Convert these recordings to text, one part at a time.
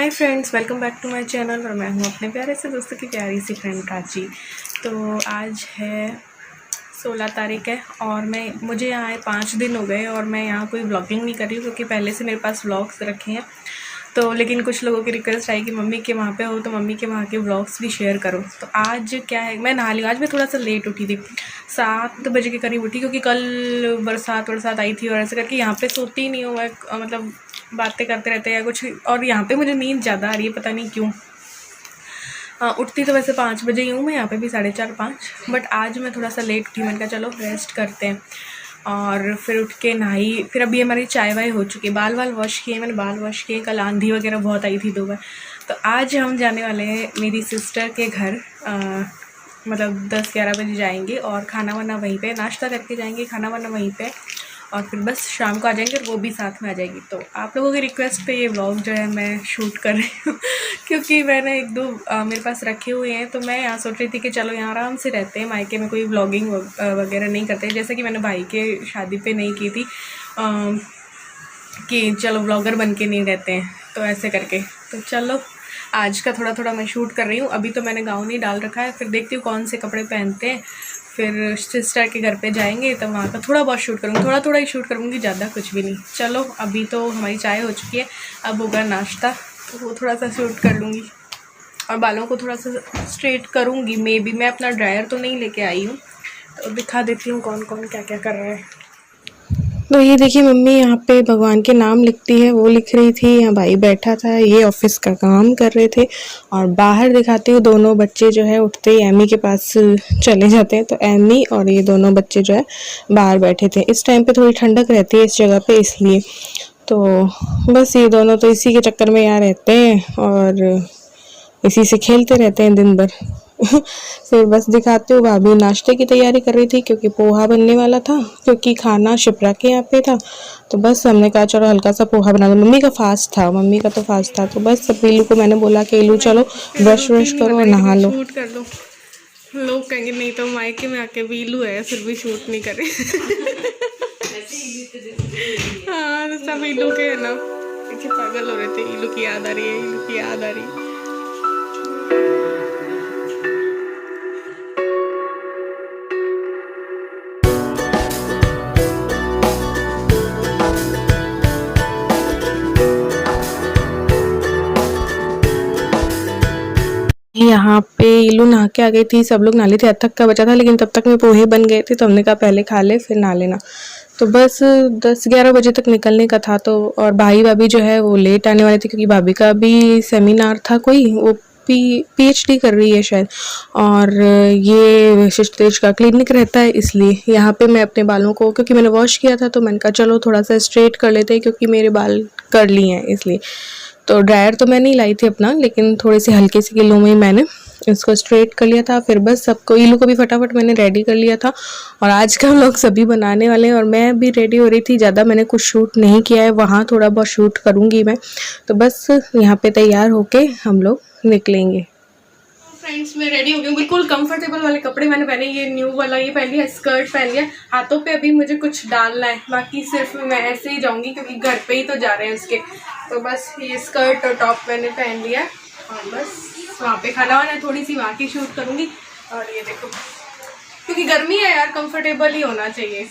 Hi friends, welcome back to my channel. और मैं हूँ अपने प्यारे से दोस्तों की प्यारी सी फ्रेंड प्राची। तो आज है 16 तारीख है और मुझे यहाँ आए 5 दिन हो गए और मैं यहाँ कोई व्लॉगिंग नहीं कर रही हूँ क्योंकि पहले से मेरे पास व्लॉग्स रखे हैं। तो लेकिन कुछ लोगों की रिक्वेस्ट आई कि मम्मी के वहाँ पे हो तो मम्मी के वहाँ के व्लॉग्स भी शेयर करो। तो आज क्या है, मैं नहा ली। आज मैं थोड़ा सा लेट उठी थी, 7 बजे के करीब उठी क्योंकि कल बरसात आई थी और ऐसे करके यहाँ पे सोती ही नहीं हूँ मैं, मतलब बातें करते रहते हैं या कुछ। और यहाँ पे मुझे नींद ज़्यादा आ रही है, पता नहीं क्यों। उठती तो वैसे 5 बजे ही हूँ मैं, यहाँ पे भी 4:30-5, बट आज मैं थोड़ा सा लेट उठी। मैंने कहा चलो रेस्ट करते हैं। और फिर उठ के नहाई, फिर अभी हमारी चाय वाय हो चुकी है। बाल वॉश किए, मैंने बाल वॉश किए। कल आंधी वगैरह बहुत आई थी 2 बार। तो आज हम जाने वाले हैं मेरी सिस्टर के घर, मतलब 10-11 बजे जाएंगे और खाना वाना वहीं पे, नाश्ता करके जाएंगे, खाना वाना वहीं पे, और फिर बस शाम को आ जाएंगे और वो भी साथ में आ जाएगी। तो आप लोगों की रिक्वेस्ट पे ये व्लॉग जो है मैं शूट कर रही हूँ क्योंकि मैंने 1-2 मेरे पास रखे हुए हैं। तो मैं यहाँ सोच रही थी कि चलो यहाँ आराम से रहते हैं, मायके में कोई व्लॉगिंग वगैरह नहीं करते, जैसे कि मैंने भाई के शादी पे नहीं की थी कि चलो व्लॉगर बन के नहीं रहते हैं, तो ऐसे करके। तो चलो आज का थोड़ा थोड़ा मैं शूट कर रही हूँ। अभी तो मैंने गाउन ही डाल रखा है, फिर देखती हूँ कौन से कपड़े पहनते हैं। फिर सिस्टर के घर पे जाएंगे तो वहाँ का थोड़ा बहुत शूट करूँगी, थोड़ा थोड़ा ही शूट करूँगी, ज़्यादा कुछ भी नहीं। चलो अभी तो हमारी चाय हो चुकी है, अब होगा नाश्ता, तो वो थोड़ा सा शूट कर लूँगी और बालों को थोड़ा सा स्ट्रेट करूँगी। मैं अपना ड्रायर तो नहीं लेके आई हूँ, तो दिखा देती हूँ कौन कौन क्या क्या कर रहा है। तो ये देखिए मम्मी यहाँ पे भगवान के नाम लिखती है, वो लिख रही थी। यहाँ भाई बैठा था, ये ऑफिस का काम कर रहे थे। और बाहर दिखाती हूँ, दोनों बच्चे जो है उठते ही एमी के पास चले जाते हैं। तो एमी और ये दोनों बच्चे जो है बाहर बैठे थे। इस टाइम पे थोड़ी ठंडक रहती है इस जगह पे, इसलिए। तो बस ये दोनों तो इसी के चक्कर में यहाँ रहते हैं और इसी से खेलते रहते हैं दिन भर फिर बस दिखाती हूँ, भाभी नाश्ते की तैयारी कर रही थी क्योंकि पोहा बनने वाला था, क्योंकि खाना शिप्रा के यहाँ पे था। तो बस हमने कहा चलो हल्का सा पोहा बना दो। मम्मी का फास्ट था, मम्मी का तो फास्ट था। तो बस सब इलू को मैंने बोला कि इलू चलो ब्रश व्रश करो और नहा लो। शूट कर लो, लोग कहेंगे नहीं तो मायके में आके भी इलू है फिर भी शूट नहीं करे हाँ तो सब इलू के है ना, पीछे पागल हो रहे थे। इलू की याद आ रही है, इलू की याद आ रही है। यहाँ पे इलू नहा के आ गई थी, सब लोग नाले थे, अद तक का बचा था, लेकिन तब तक में पोहे बन गए थे। तो हमने कहा पहले खा ले फिर नहा लेना। तो बस 10-11 बजे तक निकलने का था। तो और भाई भाभी जो है वो लेट आने वाले थे क्योंकि भाभी का भी सेमिनार था कोई, वो PhD कर रही है शायद। और ये शिष्टेज का क्लिनिक रहता है, इसलिए यहाँ पे मैं अपने बालों को, क्योंकि मैंने वॉश किया था तो मैंने कहा चलो थोड़ा सा स्ट्रेट कर लेते हैं क्योंकि मेरे बाल कर लिए हैं इसलिए। तो ड्रायर तो मैं नहीं लाई थी अपना, लेकिन थोड़े से हल्के से किलो में ही मैंने इसको स्ट्रेट कर लिया था। फिर बस सबको, इलू को भी फटाफट मैंने रेडी कर लिया था। और आज का व्लॉग सभी बनाने वाले हैं और मैं भी रेडी हो रही थी। ज़्यादा मैंने कुछ शूट नहीं किया है, वहाँ थोड़ा बहुत शूट करूँगी मैं। तो बस यहाँ पे तैयार होके हम लोग निकलेंगे। फ्रेंड्स मैं रेडी हो गई हूँ, बिल्कुल कंफर्टेबल वाले कपड़े मैंने पहने। ये न्यू वाला ये पहन लिया, स्कर्ट पहन लिया। हाथों पे अभी मुझे कुछ डालना है, बाकी सिर्फ मैं ऐसे ही जाऊंगी क्योंकि घर पे ही तो जा रहे हैं उसके। तो बस ये स्कर्ट और टॉप मैंने पहन लिया और बस वहाँ पे खाना वाना थोड़ी सी वहाँ की शूट करूँगी। और ये देखो, क्योंकि गर्मी है यार, कंफर्टेबल ही होना चाहिए।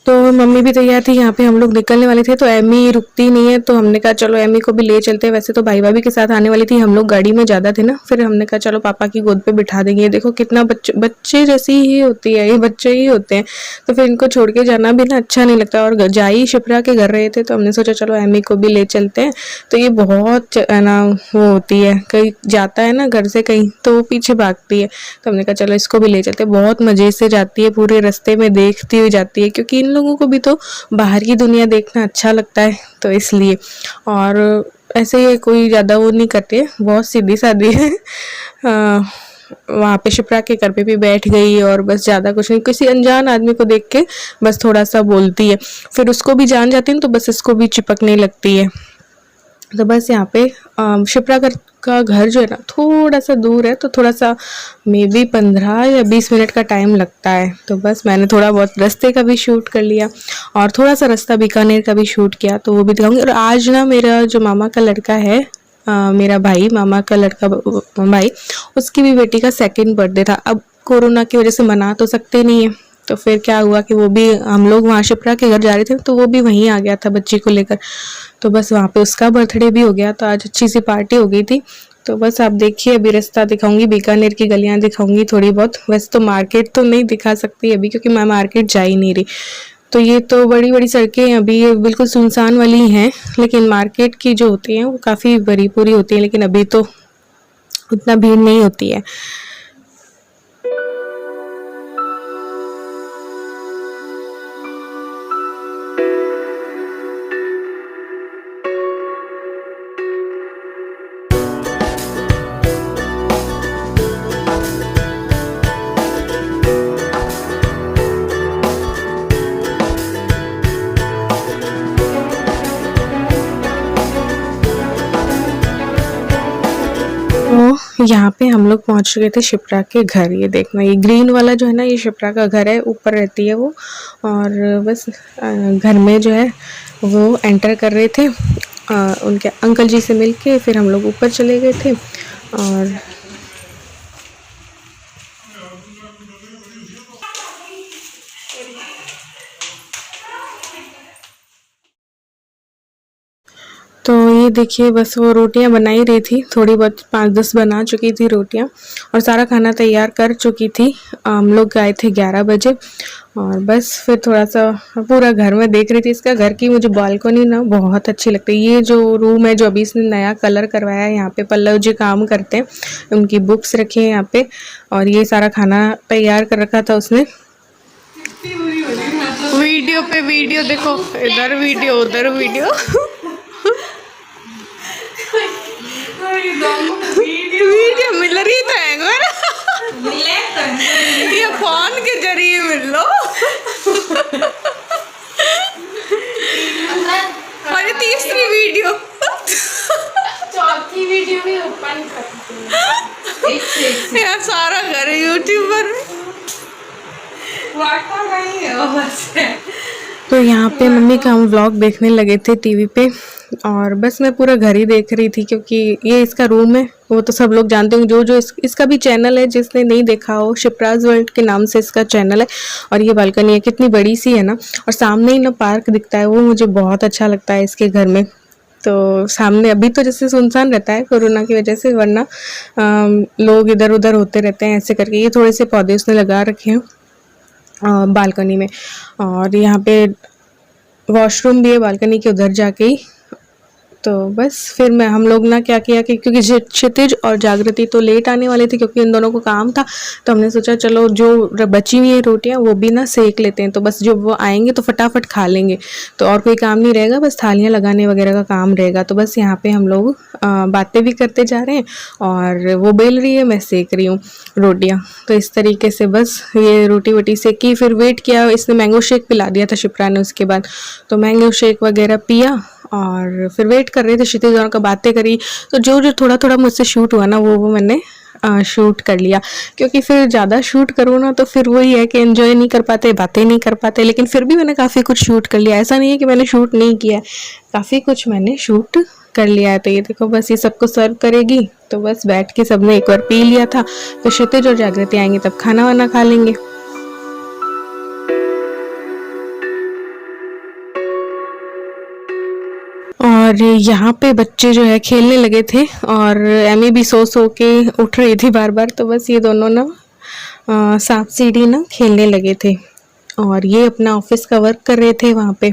तो मम्मी भी तैयार थी, यहाँ पे हम लोग निकलने वाले थे। तो एमी रुकती नहीं है, तो हमने कहा चलो एमी को भी ले चलते हैं। वैसे तो भाई भाभी के साथ आने वाली थी, हम लोग गाड़ी में ज़्यादा थे ना, फिर हमने कहा चलो पापा की गोद पे बिठा देंगे। देखो कितना बच्चे जैसी ही होती है, ये बच्चे ही होते हैं। तो फिर इनको छोड़ के जाना भी ना अच्छा नहीं लगता। और जाई शिप्रा के घर रहे थे तो हमने सोचा चलो एमी को भी ले चलते हैं। तो ये बहुत ना वो होती है, कहीं जाता है ना घर से कहीं तो वो पीछे भागती है। तो हमने कहा चलो इसको भी ले चलते हैं। बहुत मज़े से जाती है, पूरे रास्ते में देखती हुई जाती है, क्योंकि लोगों को भी तो बाहर की दुनिया देखना अच्छा लगता है, तो इसलिए। और ऐसे ही कोई ज़्यादा वो नहीं करती है, बहुत सीधी सादी है। वहाँ पे शिप्रा के घर पे भी बैठ गई और बस ज़्यादा कुछ नहीं, किसी अनजान आदमी को देख के बस थोड़ा सा बोलती है, फिर उसको भी जान जाती है तो बस इसको भी चिपकने लगती है। तो बस यहाँ पे शिप्रा का घर जो है ना थोड़ा सा दूर है, तो थोड़ा सा मे बी 15 या 20 मिनट का टाइम लगता है। तो बस मैंने थोड़ा बहुत रास्ते का भी शूट कर लिया और थोड़ा सा रास्ता बीकानेर का भी शूट किया, तो वो भी दिखाऊंगी। और आज ना मेरा जो मामा का लड़का है, मेरा भाई, मामा का लड़का भाई, उसकी भी बेटी का सेकंड बर्थडे था। अब कोरोना की वजह से मना तो सकते नहीं है, तो फिर क्या हुआ कि वो भी, हम लोग वहाँ शिप्रा के घर जा रहे थे तो वो भी वहीं आ गया था बच्ची को लेकर। तो बस वहाँ पे उसका बर्थडे भी हो गया, तो आज अच्छी सी पार्टी हो गई थी। तो बस आप देखिए, अभी रास्ता दिखाऊंगी, बीकानेर की गलियाँ दिखाऊंगी थोड़ी बहुत। वैसे तो मार्केट तो नहीं दिखा सकती अभी, क्योंकि मैं मार्केट जा ही नहीं रही। तो ये तो बड़ी बड़ी सड़कें अभी ये बिल्कुल सुनसान वाली हैं, लेकिन मार्केट की जो होती हैं वो काफ़ी बड़ी पूरी होती है, लेकिन अभी तो उतना भीड़ नहीं होती है। तो यहाँ पे हम लोग पहुँच गए थे शिप्रा के घर। ये देखना, ये ग्रीन वाला जो है ना, ये शिप्रा का घर है, ऊपर रहती है वो। और बस घर में जो है वो एंटर कर रहे थे, उनके अंकल जी से मिलके फिर हम लोग ऊपर चले गए थे। और तो ये देखिए, बस वो रोटियां बना ही रही थी, थोड़ी बहुत 5-10 बना चुकी थी रोटियां, और सारा खाना तैयार कर चुकी थी। हम लोग गए थे 11 बजे। और बस फिर थोड़ा सा पूरा घर में देख रही थी। इसका घर की मुझे बालकनी ना बहुत अच्छी लगती है। ये जो रूम है, जो अभी इसने नया कलर करवाया है, यहाँ पे पल्लव जी काम करते हैं, उनकी बुक्स रखी हैं यहाँ पे। और ये सारा खाना तैयार कर रखा था उसने। वीडियो पे वीडियो देखो, इधर वीडियो उधर वीडियो। वीडियो मिल रही तो है ये फोन के जरिए मिल लो। अरे तीसरी वीडियो, चौथी वीडियो भी ओपन करते हैं। यार सारा घर यूट्यूबर तो यहाँ पे मम्मी का हम व्लॉग देखने लगे थे टीवी पे। और बस मैं पूरा घर ही देख रही थी, क्योंकि ये इसका रूम है, वो तो सब लोग जानते होंगे। जो इसका भी चैनल है, जिसने नहीं देखा हो, शिप्राज वर्ल्ड के नाम से इसका चैनल है। और ये बालकनी है, कितनी बड़ी सी है ना, और सामने ही ना पार्क दिखता है, वो मुझे बहुत अच्छा लगता है इसके घर में। तो सामने अभी तो जैसे सुनसान रहता है कोरोना की वजह से, वरना लोग इधर उधर होते रहते हैं ऐसे करके। ये थोड़े से पौधे उसने लगा रखे हैं बालकनी में। और यहाँ पे वॉशरूम भी है बालकनी के उधर जाके ही। तो बस फिर हम लोग ना क्या किया कि क्योंकि क्षितिज और जागृति तो लेट आने वाले थे, क्योंकि इन दोनों को काम था, तो हमने सोचा चलो जो बची हुई है रोटियां वो भी ना सेक लेते हैं, तो बस जब वो आएंगे तो फटाफट खा लेंगे, तो और कोई काम नहीं रहेगा, बस थालियां लगाने वगैरह का काम रहेगा। तो बस यहाँ पे हम लोग बातें भी करते जा रहे हैं, और वो बेल रही है, मैं सेक रही हूँ रोटियाँ। तो इस तरीके से बस ये रोटी वोटी सेकी, फिर वेट किया। इसने मैंगो शेक पिला दिया था शिप्रा ने उसके बाद, तो मैंगो शेक वगैरह पिया और फिर वेट कर रहे थे। क्षितिज दोनों का बातें करी, तो जो जो थोड़ा थोड़ा मुझसे शूट हुआ ना वो मैंने शूट कर लिया, क्योंकि फिर ज़्यादा शूट करूँ ना तो फिर वही है कि एंजॉय नहीं कर पाते, बातें नहीं कर पाते। लेकिन फिर भी मैंने काफ़ी कुछ शूट कर लिया, ऐसा नहीं है कि मैंने शूट नहीं किया है, काफ़ी कुछ मैंने शूट कर लिया है। तो ये देखो, बस ये सबको सर्व करेगी, तो बस बैठ के सबने एक बार पी लिया था। तो क्षितिज और जागृति आएंगे तब खाना वाना खा लेंगे। और यहाँ पे बच्चे जो है खेलने लगे थे, और एमी भी सो के उठ रही थी बार बार। तो बस ये दोनों ना सांप सीढ़ी ना खेलने लगे थे, और ये अपना ऑफिस का वर्क कर रहे थे वहाँ पे।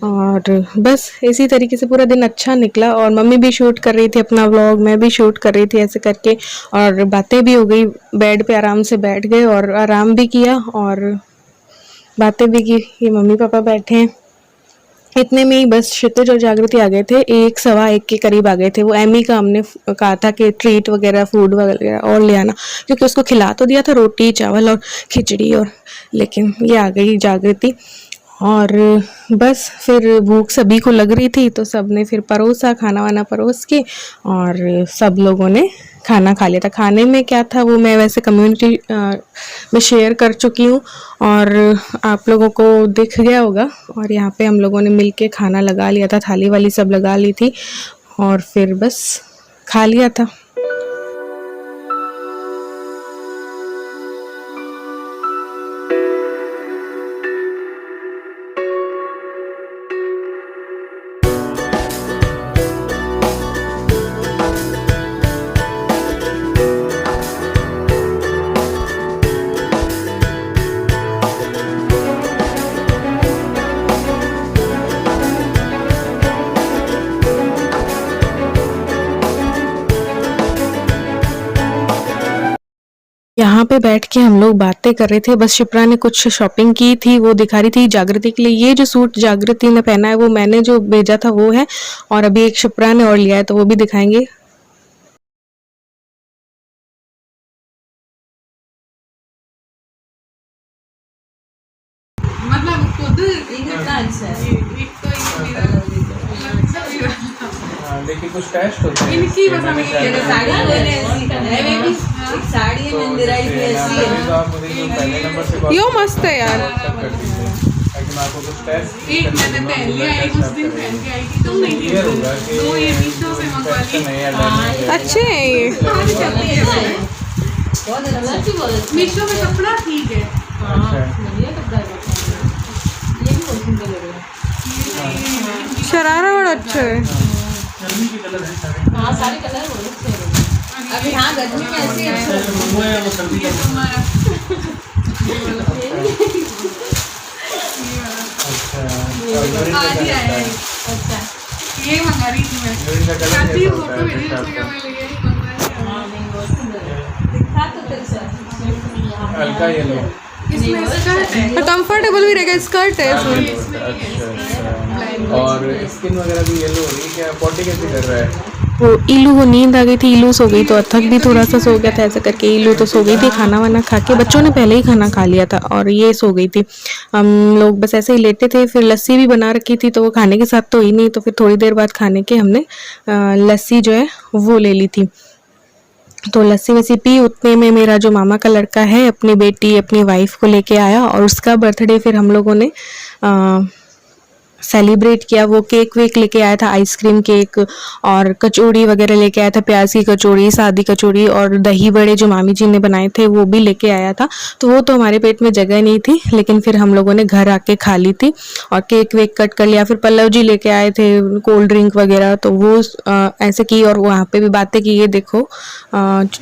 और बस इसी तरीके से पूरा दिन अच्छा निकला, और मम्मी भी शूट कर रही थी अपना व्लॉग, मैं भी शूट कर रही थी ऐसे करके, और बातें भी हो गई। बेड पे आराम से बैठ गए और आराम भी किया और बातें भी की। ये मम्मी पापा बैठे हैं, इतने में ही बस क्षितिज और जागृति आ गए थे, 1-1:15 के करीब आ गए थे। वो एमी का हमने कहा था कि ट्रीट वगैरह, फूड वगैरह और ले आना, क्योंकि उसको खिला तो दिया था रोटी चावल और खिचड़ी, और लेकिन ये आ गई जागृति। और बस फिर भूख सभी को लग रही थी तो सब ने फिर परोसा, खाना वाना परोस के और सब लोगों ने खाना खा लिया था। खाने में क्या था वो मैं वैसे कम्युनिटी में शेयर कर चुकी हूँ और आप लोगों को दिख गया होगा। और यहाँ पे हम लोगों ने मिलके खाना लगा लिया था, थाली वाली सब लगा ली थी और फिर बस खा लिया था। यहाँ पे बैठ के हम लोग बातें कर रहे थे। बस शिप्रा ने कुछ शॉपिंग की थी, वो दिखा रही थी जागृति के लिए। ये जो सूट जागृति ने पहना है वो मैंने जो भेजा था वो है, और अभी एक शिप्रा ने और लिया है तो वो भी दिखाएंगे। मतलब खुद अच्छा है। देखिए कुछ टेस्ट होते हैं इनकी बस हमें ये साड़ी कोई ऐसी है, मैं भी एक साड़ी है मंदिराई भी ऐसी है। तो आप मुझे जो पहले नंबर से यो मस्त है यार। कर दीजिए ताकि मैं आपको कुछ टेस्ट एक मैंने पहन लिया, एक उस दिन पहन के आई थी, तुम नहीं थी। क्लियर होगा कि तो ये मीशो से मंगवा ली। नहीं है। अच्छे हैं ये। बहुत अच्छा मीशो में कपड़ा ठीक है। बढ़िया कपड़ा है, ये भी बहुत सुंदर लग रहा है। शरारा बड़ा अच्छा है। हाँ सारे कलर बहुत अच्छे हैं अभी। हाँ गर्मी में ऐसे अच्छा आज ही आया है। अच्छा ये मंगा रही थी मैं, काफी फोटो भेजी उसने कहा मैं ले आई मंगवाई। हाँ नहीं बहुत सुंदर है, दिखा तो तेरे से हल्का येलो इसमें स्कर्ट है, कंफर्टेबल भी रहेगा, स्कर्ट है इसमें। अच्छा। और स्किन वगैरह भी येलो हो रही है क्या? पॉटी कैसे कर रहा है? वो इलू को नींद आ गई थी, इलू सो गई तो अथक भी थोड़ा सा सो गया था। ऐसा करके इलू तो सो गई थी। खाना वाना खा के बच्चों ने पहले ही खाना खा लिया था और ये सो गई थी। हम लोग बस ऐसे ही लेटे थे। फिर लस्सी भी बना रखी थी तो वो खाने के साथ तो ही नहीं, तो फिर थोड़ी देर बाद खाने के हमने लस्सी जो है वो ले ली थी। तो लस्सी वस्सी पी। उतने में मेरा जो मामा का लड़का है अपनी बेटी अपनी वाइफ को लेके आया और उसका बर्थडे फिर हम लोगों ने सेलिब्रेट किया। वो केक वेक लेके आया था, आइसक्रीम केक और कचौड़ी वगैरह लेके आया था, प्याज की कचौड़ी, सादी कचौड़ी और दही बड़े जो मामी जी ने बनाए थे वो भी लेके आया था। तो वो तो हमारे पेट में जगह नहीं थी, लेकिन फिर हम लोगों ने घर आके खा ली थी और केक वेक कट कर लिया। फिर पल्लव जी लेके आए थे कोल्ड ड्रिंक वगैरह, तो वो ऐसे की और वहाँ पे भी बातें की। ये देखो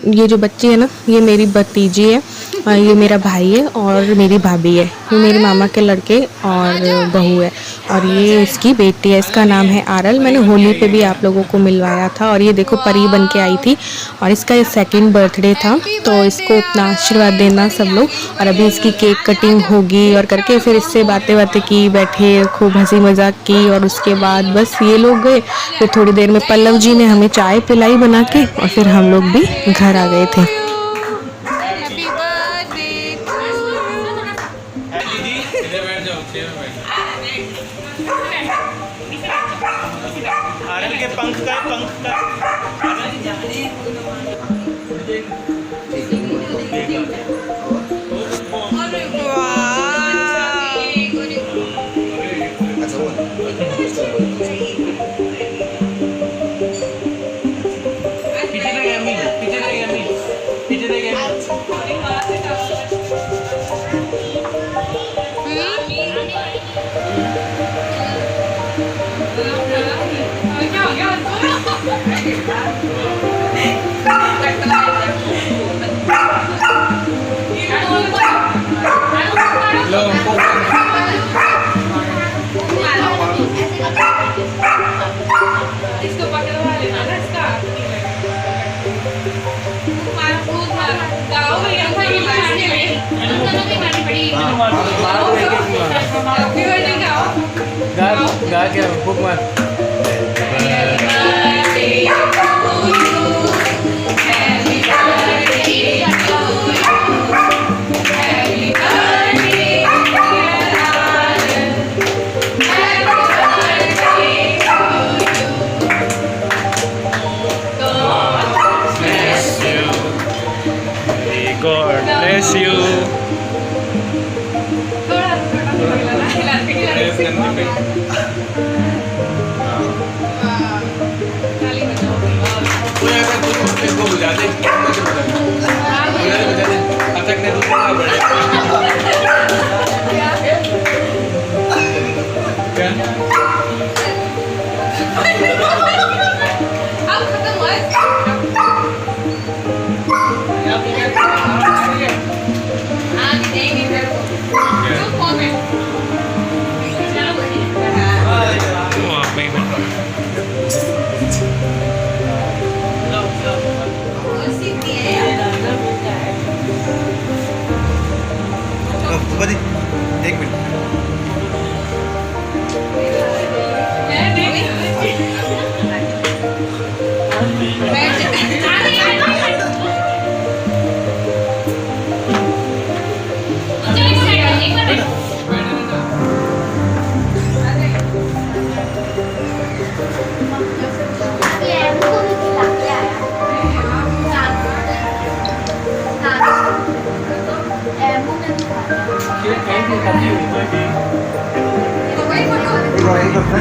ये जो बच्ची है ना ये मेरी भतीजी है, ये मेरा भाई है और मेरी भाभी है, ये मेरे मामा के लड़के और बहू है और ये इसकी बेटी है। इसका नाम है आरल। मैंने होली पे भी आप लोगों को मिलवाया था। और ये देखो परी बन के आई थी और इसका ये 2nd बर्थडे था, तो इसको अपना आशीर्वाद देना सब लोग। और अभी इसकी केक कटिंग होगी और करके फिर इससे बातें बातें की, बैठे खूब हंसी मजाक की और उसके बाद बस ये लोग गए। फिर थोड़ी देर में पल्लव जी ने हमें चाय पिलाई बना के और फिर हम लोग भी घर आ गए थे। आरल के पंख का इसको पकड़वा लेना ना इसका। गाँव में यहाँ की मारने में गा के फूक मार।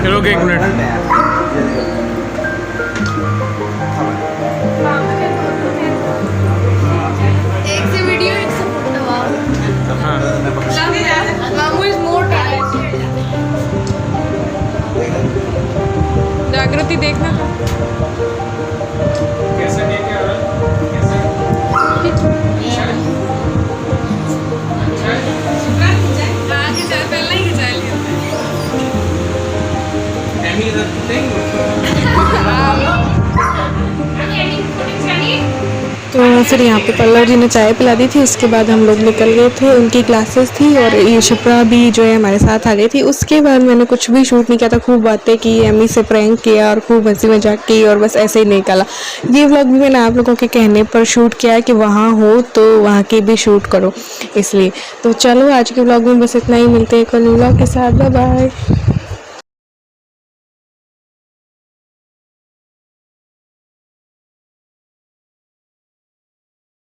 रुक 1 मिनट। एक से वीडियो एक से फोटो। हाँ मामू इज मोर जागृति देखना। कैसे लेके आ रहा है? कैसे? पहले ही खिंचा लिया। Emmy is a thing. तो फिर यहाँ पे पल्लव जी ने चाय पिला दी थी, उसके बाद हम लोग निकल गए थे, उनकी क्लासेस थी और ये शिप्रा भी जो है हमारे साथ आ गई थी। उसके बाद मैंने कुछ भी शूट नहीं किया था, खूब बातें की, एमी से प्रैंक किया और खूब हंसी मजाक की और बस ऐसे ही निकाला। ये व्लॉग भी मैंने आप लोगों के कहने पर शूट किया है कि वहाँ हो तो वहाँ की भी शूट करो, इसलिए। तो चलो आज के व्लॉग में बस इतना ही, मिलते हैं कल व्लॉग के साथ, बाय बाय।